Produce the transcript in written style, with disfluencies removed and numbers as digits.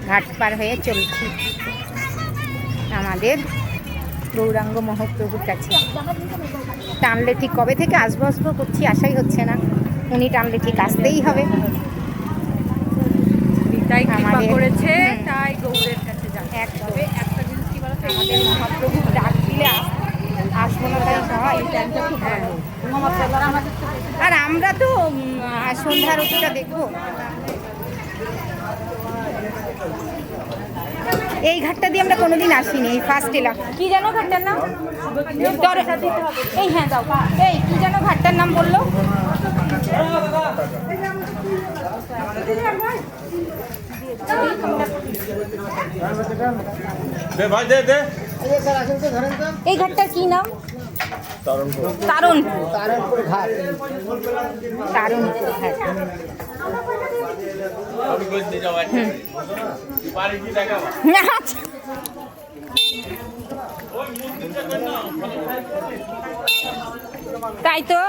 ঘাট পার হয়ে চলছি আমাদের গৌরাঙ্গ মহাপ্রভুর কাছে। টানলে ঠিক কবে থেকে আসবো আসবো করছি, আশাই হচ্ছে না। উনি টানলে ঠিক আসতেই হবে। তাই কৃপা করেছে, হুম। তাই গৌরের কাছে যাবে। একদম। তবে একটা জিনিস কি বলতো, আমাদের মহাপ্রভুর ডাক দিলে আসবো না তাই হয়। আর আমরা তো সন্ধ্যা আরতিটা দেখবো। এই ঘাটটা দিয়ে আমরা কোনোদিন আসিনি, এই ফার্স্ট এলাম। কি যেন ঘাটটার নাম? এই হ্যাঁ দাও। এই কি যেন ঘাটটার নাম বললো? এই ঘাটটার কি নাম? তারণপুর ঘাট। তারণপুর ঘাট। তাই তো।